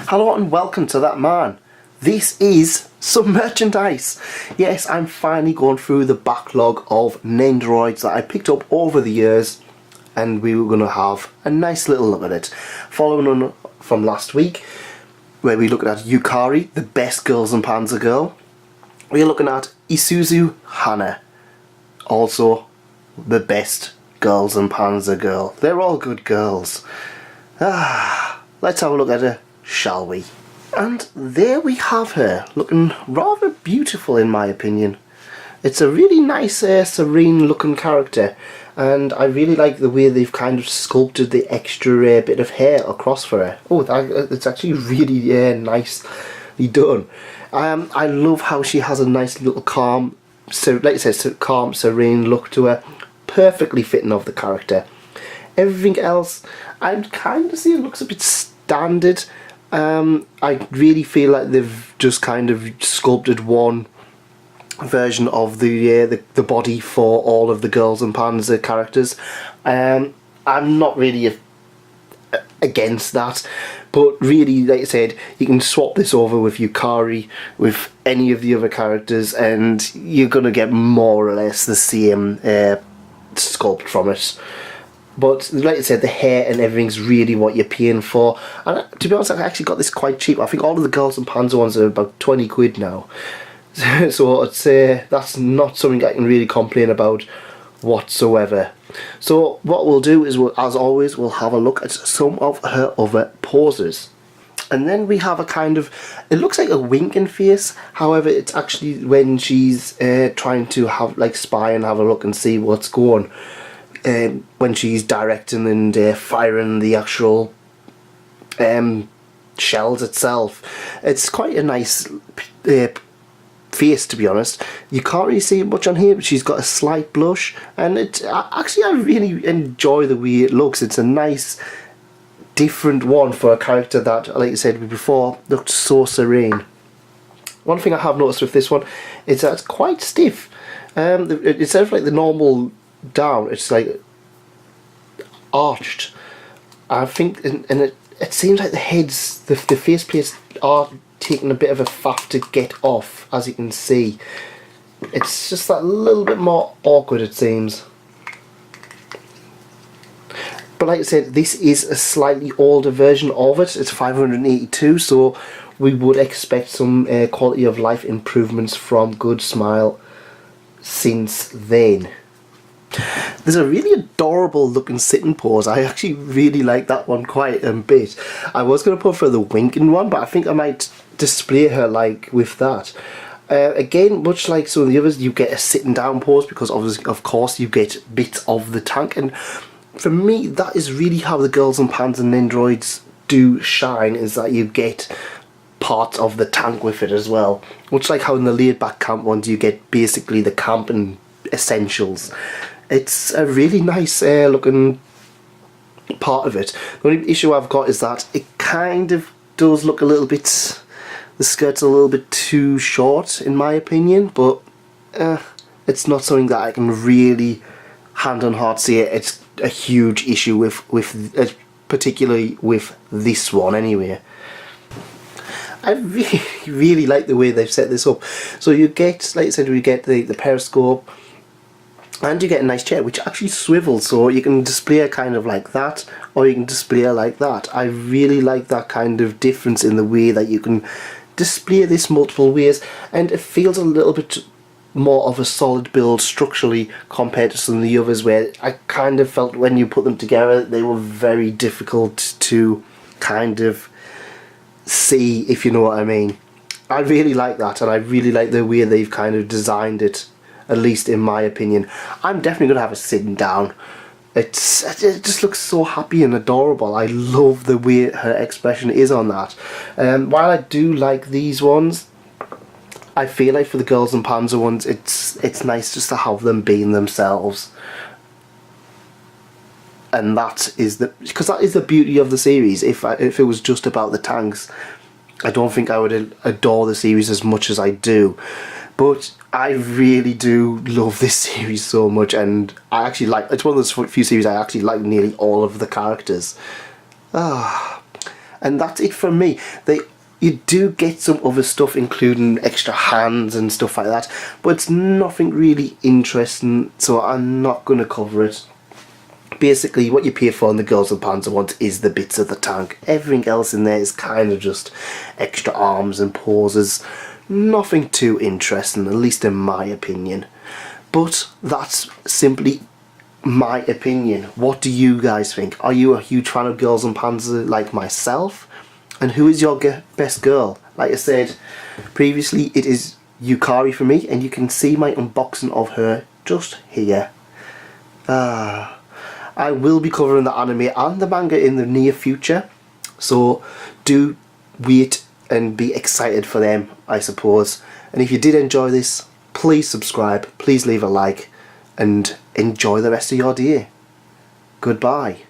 Hello and welcome to That Man. This is some merchandise. Yes, I'm finally going through the backlog of Nendoroids that I picked up over the years, and we were going to have a nice little look at it. Following on from last week, where we looked at Yukari, the best Girls and Panzer girl. We're looking at Isuzu Hana, also the best Girls and Panzer girl. They're all good girls. Let's have a look at her, shall we? And there we have her, looking rather beautiful in my opinion. It's a really nice, serene looking character, and I really like the way they've kind of sculpted the extra bit of hair across for her. Oh, it's actually really nicely done. I love how she has a nice little calm, so like I said, calm, serene look to her, perfectly fitting of the character. Everything else, I'm kind of seeing looks a bit standard. I really feel like they've just kind of sculpted one version of the body for all of the Girls and Panzer characters. I'm not really against that, but really, like I said, you can swap this over with Yukari, with any of the other characters, and you're gonna get more or less the same sculpt from it. But like I said, the hair and everything's really what you're paying for. And to be honest, I actually got this quite cheap. I think all of the Girls and Panzer ones are about 20 quid now. So I'd say that's not something I can really complain about whatsoever. So what we'll do is, as always, we'll have a look at some of her other poses. And then we have a kind of, it looks like a winking face. However, it's actually when she's trying to have, like, spy and have a look and see what's going. When she's directing and firing the actual shells itself. It's quite a nice face, to be honest. You can't really see it much on here, but she's got a slight blush, and actually I really enjoy the way it looks. It's a nice different one for a character that, like I said before, looked so serene. One thing I have noticed with this one is that it's quite stiff. Instead of like the normal down, it's like arched. I think, and it seems like the heads, the face plates are taking a bit of a faff to get off, as you can see. It's just that little bit more awkward, it seems. But like I said, this is a slightly older version of it. It's 582, so we would expect some quality of life improvements from Good Smile since then. There's a really adorable looking sitting pose. I actually really like that one quite a bit. I was going to put for the winking one, but I think I might display her like with that. Again, much like some of the others, you get a sitting down pose because of course you get bits of the tank, and for me that is really how the Girls and Panzer and Nendoroids do shine, is that you get parts of the tank with it as well. Much like how in the laid back camp ones you get basically the camping essentials. It's a really nice looking part of it. The only issue I've got is that it kind of does look a little bit, the skirt's a little bit too short in my opinion, but it's not something that I can really hand on heart say it's a huge issue with particularly with this one anyway. I really like the way they've set this up. So you get, like I said, we get the periscope, and you get a nice chair which actually swivels, so you can display it kind of like that, or you can display it like that. I really like that kind of difference in the way that you can display this multiple ways, and it feels a little bit more of a solid build structurally compared to some of the others, where I kind of felt when you put them together they were very difficult to kind of see, if you know what I mean. I really like that, and I really like the way they've kind of designed it, at least in my opinion. I'm definitely going to have a sitting down. It just looks so happy and adorable. I love the way her expression is on that. While I do like these ones, I feel like for the Girls and Panzer ones, it's nice just to have them being themselves. And that is because that is the beauty of the series. If it was just about the tanks, I don't think I would adore the series as much as I do. But I really do love this series so much, and I actually like, it's one of those few series I actually like nearly all of the characters. And that's it from me. You do get some other stuff, including extra hands and stuff like that, but it's nothing really interesting, so I'm not going to cover it. Basically, what you pay for in the Girls and Panzer ones is the bits of the tank. Everything else in there is kind of just extra arms and pauses. Nothing too interesting, at least in my opinion. But that's simply my opinion. What do you guys think? Are you a huge fan of Girls and Panzer like myself? And who is your best girl? Like I said previously, it is Yukari for me, and you can see my unboxing of her just here. I will be covering the anime and the manga in the near future, so do wait and be excited for them, I suppose. And if you did enjoy this, please subscribe, please leave a like, and enjoy the rest of your day. Goodbye.